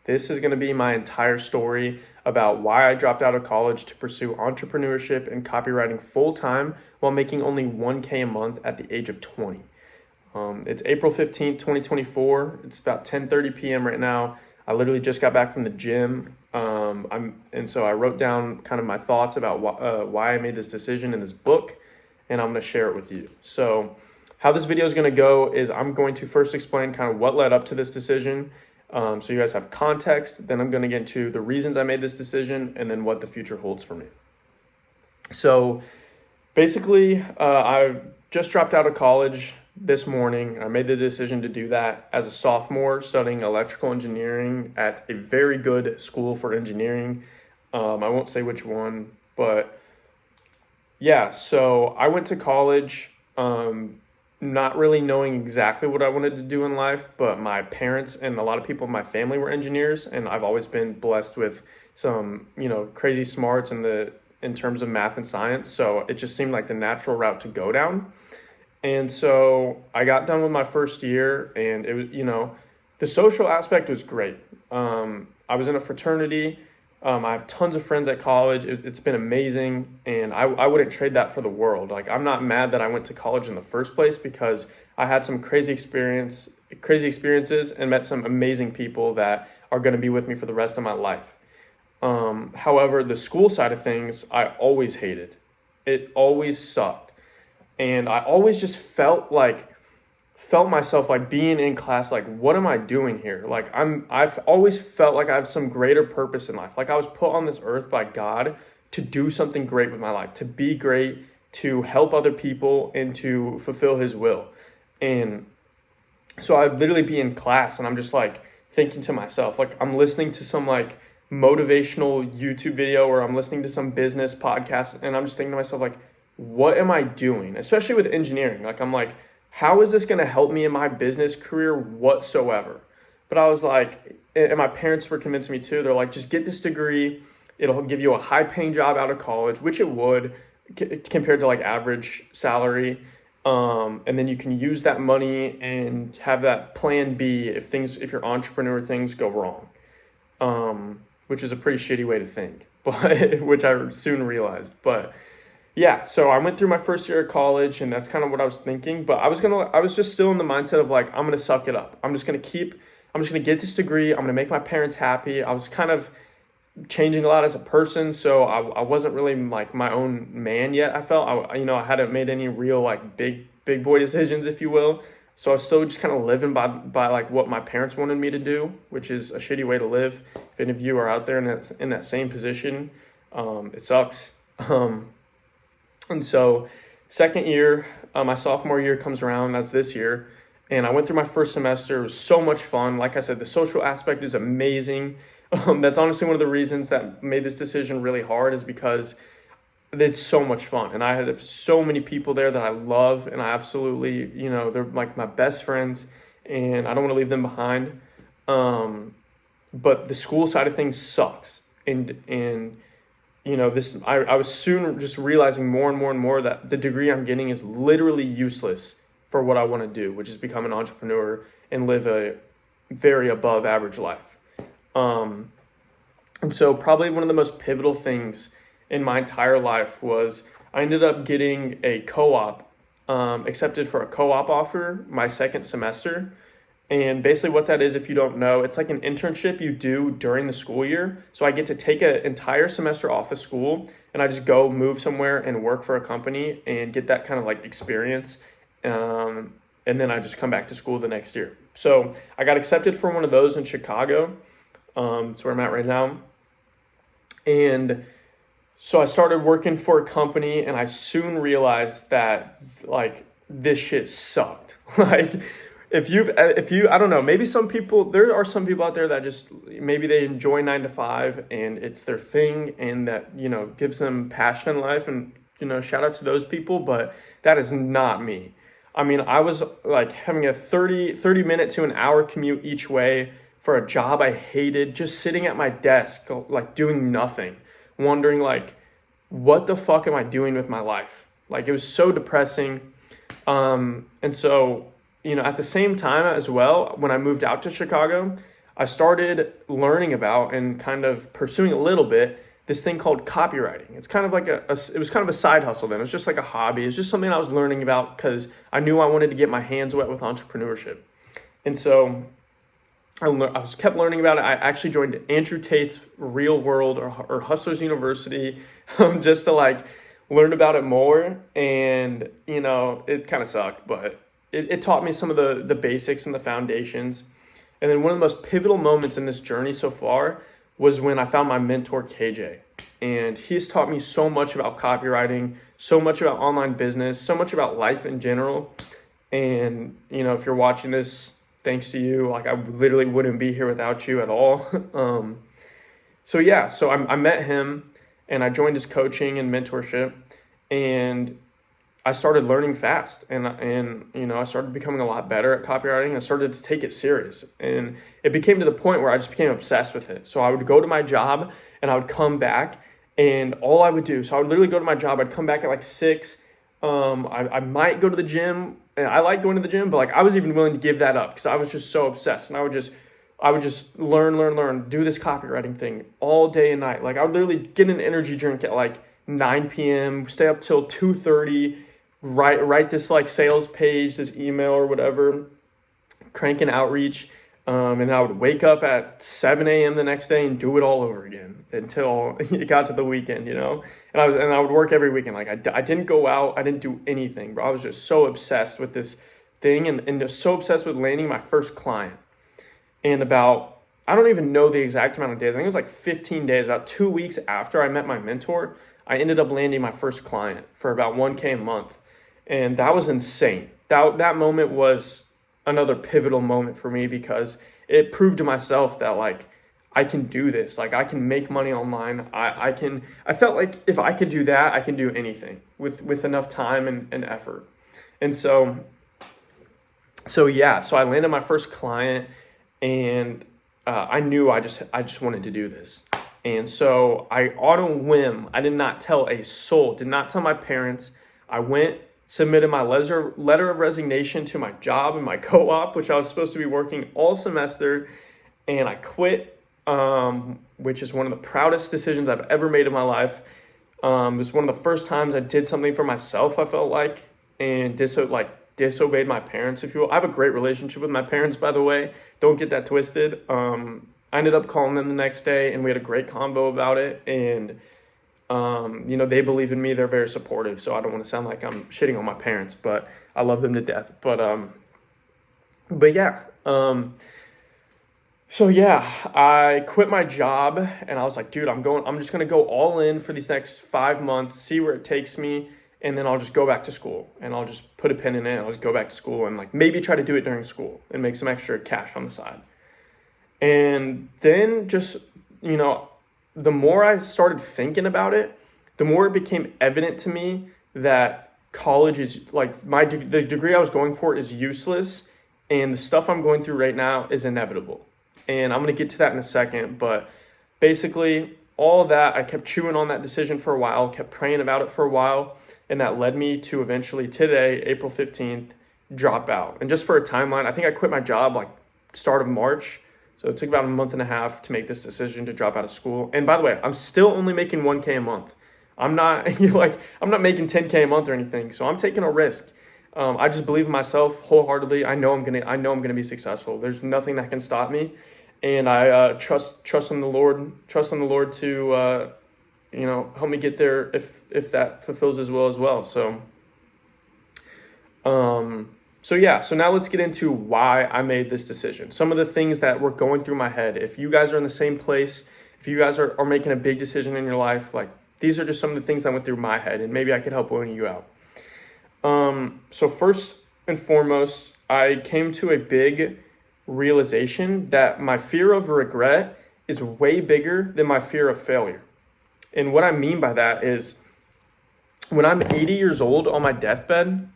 This is going to be my entire story about why I dropped out of college to pursue entrepreneurship and copywriting full time while making only 1K a month at the age of 20. It's April 15th, 2024. It's about 10:30 p.m. right now. I literally just got back from the gym. So I wrote down kind of my thoughts about why I made this decision in this book, and I'm going to share it with you. So how this video is going to go is I'm going to first explain kind of what led up to this decision, so you guys have context. Then I'm going to get into the reasons I made this decision and then what the future holds for me. So basically, I just dropped out of college this morning. I made the decision to do that as a sophomore studying electrical engineering at a very good school for engineering. I won't say which one, but yeah, so I went to college not really knowing exactly what I wanted to do in life, but my parents and a lot of people in my family were engineers, and I've always been blessed with some, crazy smarts in terms of math and science. So it just seemed like the natural route to go down. And so I got done with my first year, and it was, the social aspect was great. I was in a fraternity. I have tons of friends at college. It's been amazing, and I wouldn't trade that for the world. Like, I'm not mad that I went to college in the first place because I had some crazy experiences and met some amazing people that are going to be with me for the rest of my life. However, the school side of things, I always hated. It always sucked. And I always just felt myself like being in class, like, what am I doing here? Like, I've always felt like I have some greater purpose in life. Like, I was put on this earth by God to do something great with my life, to be great, to help other people, and to fulfill his will. And so I'd literally be in class and I'm just like thinking to myself, like, I'm listening to some like motivational YouTube video, or I'm listening to some business podcast, and I'm just thinking to myself, like, what am I doing? Especially with engineering. Like, I'm like, how is this going to help me in my business career whatsoever? But I was like, and my parents were convincing me too. They're like, just get this degree. It'll give you a high paying job out of college, which it would compared to like average salary. And then you can use that money and have that plan B if your entrepreneur things go wrong, which is a pretty shitty way to think, but which I soon realized. But yeah, so I went through my first year of college, and that's kind of what I was thinking. But I was just still in the mindset of like, I'm gonna suck it up. I'm just gonna get this degree. I'm gonna make my parents happy. I was kind of changing a lot as a person, so I wasn't really like my own man yet. I felt I hadn't made any real like big boy decisions, if you will. So I was still just kind of living by like what my parents wanted me to do, which is a shitty way to live. If any of you are out there in that same position, it sucks. And so second year, my sophomore year comes around, that's this year, and I went through my first semester. It was so much fun. Like I said, the social aspect is amazing. That's honestly one of the reasons that made this decision really hard, is because it's so much fun. And I had so many people there that I love, and I absolutely, they're like my best friends, and I don't want to leave them behind. But the school side of things sucks. And I was soon just realizing more and more and more that the degree I'm getting is literally useless for what I want to do, which is become an entrepreneur and live a very above average life. And so probably one of the most pivotal things in my entire life was I ended up getting a co-op, accepted for a co-op offer my second semester. And basically what that is, if you don't know, it's like an internship you do during the school year. So I get to take an entire semester off of school, and I just go move somewhere and work for a company and get that kind of like experience. And then I just come back to school the next year. So I got accepted for one of those in Chicago. That's where I'm at right now. And so I started working for a company, and I soon realized that like this shit sucked. Like, if you, I don't know, maybe there are some people out there that just, maybe they enjoy 9 to 5 and it's their thing, and that, gives them passion in life, and, shout out to those people, but that is not me. I mean, I was like having a 30 minute to an hour commute each way for a job I hated, just sitting at my desk, like doing nothing, wondering like, what the fuck am I doing with my life? Like, it was so depressing. And so, at the same time as well, when I moved out to Chicago, I started learning about and kind of pursuing a little bit this thing called copywriting. It's kind of like it was kind of a side hustle then. It was just like a hobby. It's just something I was learning about because I knew I wanted to get my hands wet with entrepreneurship. And so kept learning about it. I actually joined Andrew Tate's Real World or Hustlers University just to like learn about it more. And, it kind of sucked, but it taught me some of the basics and the foundations. And then one of the most pivotal moments in this journey so far was when I found my mentor, KJ. And he's taught me so much about copywriting, so much about online business, so much about life in general. And, if you're watching this, thanks to you. Like, I literally wouldn't be here without you at all. So I met him and I joined his coaching and mentorship, and I started learning fast, and I started becoming a lot better at copywriting. I started to take it serious, and it became to the point where I just became obsessed with it. So I would go to my job and I would come back, and all I would do, so I would literally go to my job. I'd come back at like 6. I might go to the gym, and I like going to the gym, but like I was even willing to give that up because I was just so obsessed, and I would just learn, do this copywriting thing all day and night. Like I would literally get an energy drink at like 9 p.m., stay up till 2:30. Write this like sales page, this email or whatever, crank an outreach, and I would wake up at 7 a.m. the next day and do it all over again until it got to the weekend, and I would work every weekend. Like I didn't go out, I didn't do anything, bro. I was just so obsessed with this thing and just so obsessed with landing my first client. And about, I don't even know the exact amount of days, I think it was like 15 days, about 2 weeks after I met my mentor, I ended up landing my first client for about $1,000 a month. And that was insane. That moment was another pivotal moment for me because it proved to myself that like I can do this. Like I can make money online. I felt like if I could do that, I can do anything with enough time and effort. And so I landed my first client, and I knew I just wanted to do this. And so I, on a whim, I did not tell a soul, did not tell my parents. I went, submitted my letter of resignation to my job and my co-op, which I was supposed to be working all semester, and I quit, which is one of the proudest decisions I've ever made in my life. It was one of the first times I did something for myself, I felt like, and disobeyed my parents, if you will. I have a great relationship with my parents, by the way. Don't get that twisted. I ended up calling them the next day, and we had a great convo about it, and they believe in me. They're very supportive. So I don't want to sound like I'm shitting on my parents, but I love them to death. I quit my job, and I was like, dude, I'm just going to go all in for these next 5 months, see where it takes me. And then I'll just go back to school, and I'll just put a pin in it. I'll just go back to school and like maybe try to do it during school and make some extra cash on the side. And then just, the more I started thinking about it, the more it became evident to me that college is like the degree I was going for is useless, and the stuff I'm going through right now is inevitable. And I'm going to get to that in a second, but basically all of that, I kept chewing on that decision for a while, kept praying about it for a while, and that led me to eventually today, April 15th, drop out. And just for a timeline, I think I quit my job like start of March. So it took about a month and a half to make this decision to drop out of school. And by the way, I'm still only making $1,000 a month. I'm not making $10,000 a month or anything. So I'm taking a risk. I just believe in myself wholeheartedly. I know I'm gonna be successful. There's nothing that can stop me, and I trust in the Lord. Trust in the Lord to help me get there if that fulfills His will as well. So now let's get into why I made this decision. Some of the things that were going through my head. If you guys are in the same place, if you guys are making a big decision in your life, like these are just some of the things that went through my head, and maybe I could help one of you out. So first and foremost, I came to a big realization that my fear of regret is way bigger than my fear of failure. And what I mean by that is when I'm 80 years old on my deathbed,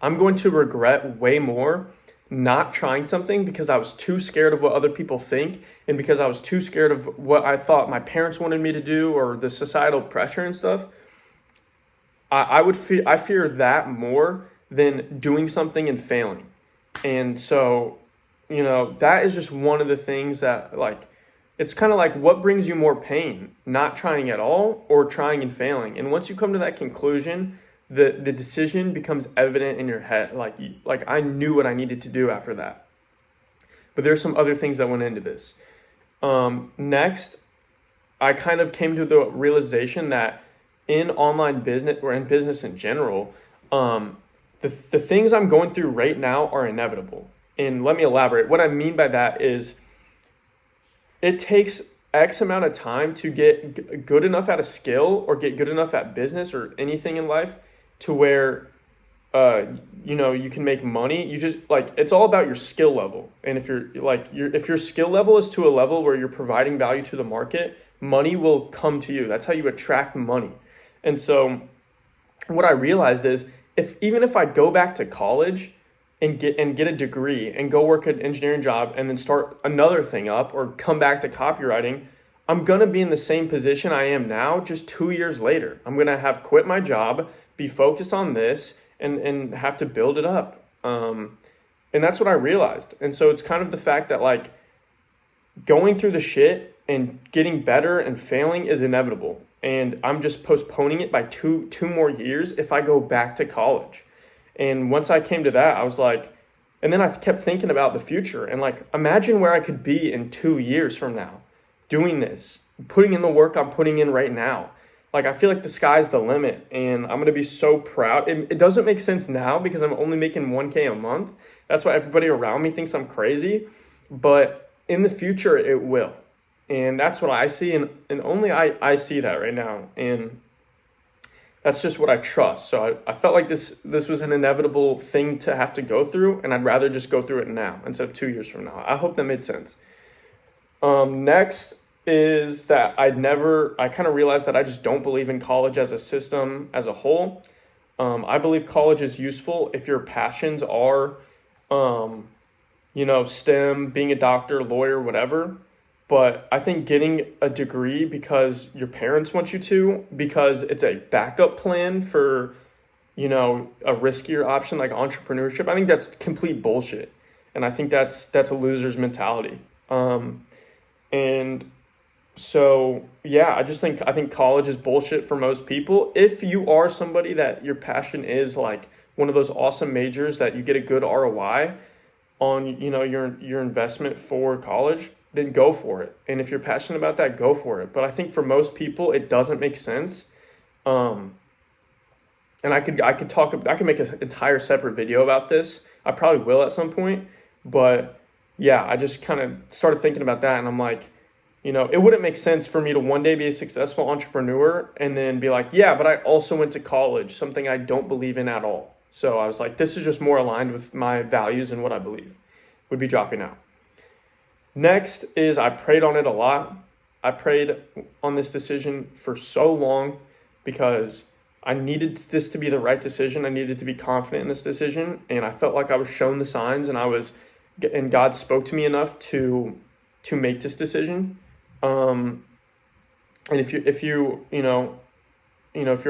I'm going to regret way more not trying something because I was too scared of what other people think, and because I was too scared of what I thought my parents wanted me to do or the societal pressure and stuff. I fear that more than doing something and failing. And so, that is just one of the things that, like, it's kind of like, what brings you more pain, not trying at all or trying and failing? And once you come to that conclusion, the decision becomes evident in your head. Like I knew what I needed to do after that. But there's some other things that went into this. Next, I kind of came to the realization that in online business, or in business in general, the things I'm going through right now are inevitable. And let me elaborate. What I mean by that is, it takes X amount of time to get good enough at a skill or get good enough at business or anything in life to where you can make money. You just, like, it's all about your skill level. And if if your skill level is to a level where you're providing value to the market, money will come to you. That's how you attract money. And so what I realized is, even if I go back to college and get a degree and go work an engineering job and then start another thing up, or come back to copywriting, I'm going to be in the same position I am now, just 2 years later. I'm going to have quit my job, be focused on this, and have to build it up. And that's what I realized. And so it's kind of the fact that, like, going through the shit and getting better and failing is inevitable. And I'm just postponing it by two more years if I go back to college. And once I came to that, I was like, and then I kept thinking about the future and, like, imagine where I could be in 2 years from now doing this, putting in the work I'm putting in right now. Like, I feel like the sky's the limit, and I'm going to be so proud. It doesn't make sense now because I'm only making $1,000 a month. That's why everybody around me thinks I'm crazy. But in the future, it will. And that's what I see. And only I see that right now. And that's just what I trust. So I felt like this was an inevitable thing to have to go through, and I'd rather just go through it now instead of 2 years from now. I hope that made sense. Next is that I kind of realized that I just don't believe in college as a system as a whole. I believe college is useful if your passions are, STEM, being a doctor, lawyer, whatever. But I think getting a degree because your parents want you to, because it's a backup plan for, a riskier option like entrepreneurship, I think that's complete bullshit. And I think that's a loser's mentality. And so, yeah, I think college is bullshit for most people. If you are somebody that your passion is like one of those awesome majors that you get a good ROI on, your investment for college, then go for it. And if you're passionate about that, go for it. But I think for most people, it doesn't make sense. And I could make an entire separate video about this. I probably will at some point. But yeah, I just kind of started thinking about that, and I'm like, it wouldn't make sense for me to one day be a successful entrepreneur and then be like, yeah, but I also went to college, something I don't believe in at all. So I was like, this is just more aligned with my values and what I believe. Would be dropping out. Next is I prayed on it a lot. I prayed on this decision for so long because I needed this to be the right decision. I needed to be confident in this decision, and I felt like I was shown the signs, and God spoke to me enough to make this decision. And if you're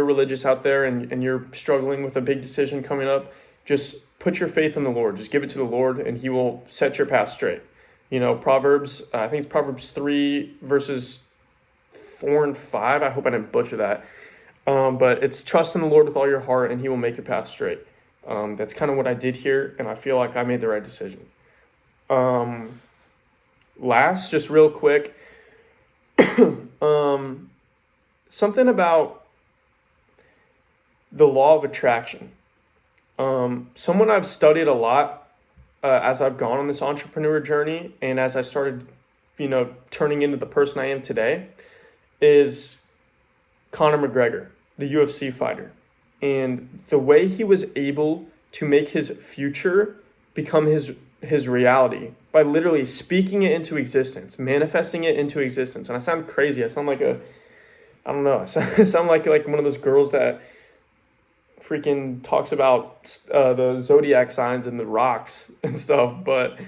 religious out there and you're struggling with a big decision coming up, just put your faith in the Lord. Just give it to the Lord, and He will set your path straight. Proverbs, I think it's Proverbs 3 verses 4 and 5. I hope I didn't butcher that. But it's trust in the Lord with all your heart, and He will make your path straight. That's kind of what I did here, and I feel like I made the right decision. Last, just real quick, something about the law of attraction. Someone I've studied a lot as I've gone on this entrepreneur journey, and as I started, turning into the person I am today, is Conor McGregor, the UFC fighter. And the way he was able to make his future become his reality by literally speaking it into existence, manifesting it into existence. And I sound crazy. I sound like I sound like one of those girls that freaking talks about the zodiac signs and the rocks and stuff. But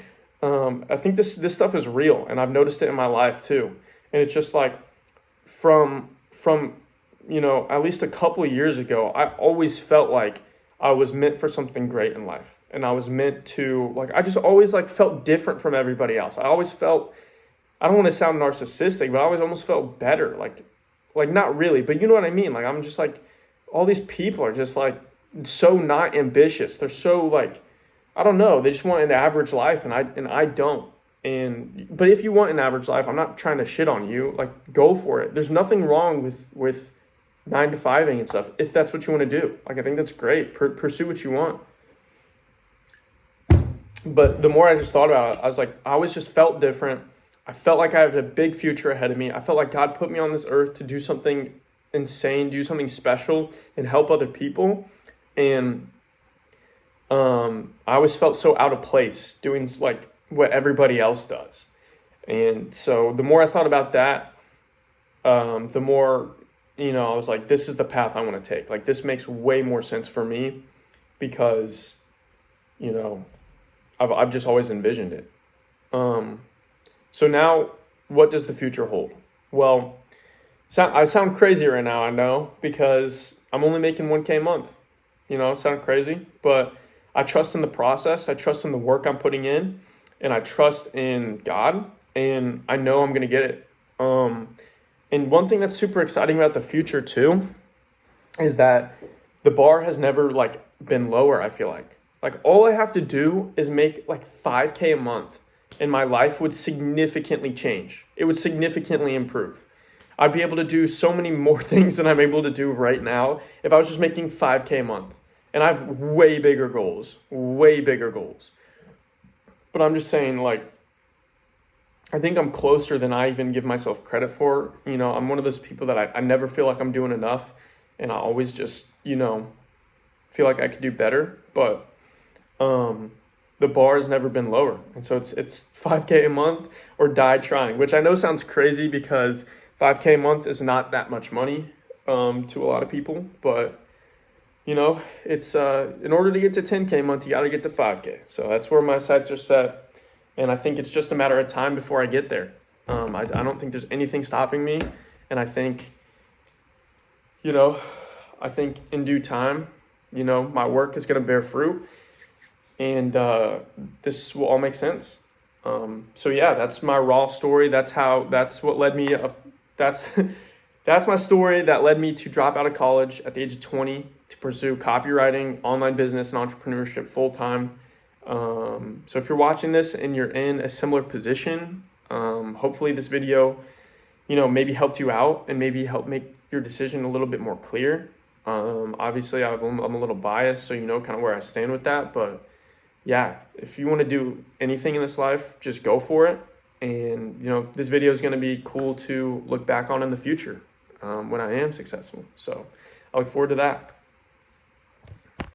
I think this stuff is real, and I've noticed it in my life too. And it's just like from at least a couple of years ago, I always felt like I was meant for something great in life. and I was meant to, like, I just always like felt different from everybody else. I always felt, I don't want to sound narcissistic, but I always almost felt better. Like not really, but you know what I mean? Like, I'm just like, all these people are just like so not ambitious. They're so like, I don't know. They just want an average life, and I don't. But if you want an average life, I'm not trying to shit on you. Like, go for it. There's nothing wrong with 9 to 5ing and stuff. If that's what you want to do, like, I think that's great. Pursue what you want. But the more I just thought about it, I was like, I always just felt different. I felt like I had a big future ahead of me. I felt like God put me on this earth to do something insane, do something special, and help other people. And I always felt so out of place doing like what everybody else does. And so the more I thought about that, the more, I was like, this is the path I want to take. Like, this makes way more sense for me because, I've just always envisioned it. So now, what does the future hold? Well, I sound crazy right now, I know, because I'm only making 1K a month. Sound crazy, but I trust in the process. I trust in the work I'm putting in, and I trust in God, and I know I'm going to get it. And one thing that's super exciting about the future too is that the bar has never like been lower, I feel like. Like, all I have to do is make like 5K a month, and my life would significantly change. It would significantly improve. I'd be able to do so many more things than I'm able to do right now if I was just making 5K a month. And I have way bigger goals. But I'm just saying, like, I think I'm closer than I even give myself credit for. I'm one of those people that I never feel like I'm doing enough. And I always just, feel like I could do better. But the bar has never been lower. And so it's 5K a month or die trying, which I know sounds crazy because 5K a month is not that much money to a lot of people. But, it's in order to get to 10K a month, you got to get to 5K. So that's where my sights are set. And I think it's just a matter of time before I get there. I don't think there's anything stopping me. And I think, in due time, my work is going to bear fruit. And this will all make sense. So yeah, that's my raw story. That's what led me up. That's my story that led me to drop out of college at the age of 20 to pursue copywriting, online business, and entrepreneurship full time. So if you're watching this and you're in a similar position, hopefully this video, maybe helped you out and maybe help make your decision a little bit more clear. Obviously I'm a little biased, so kind of where I stand with that. But yeah, if you want to do anything in this life, just go for it. And, this video is going to be cool to look back on in the future when I am successful. So I look forward to that.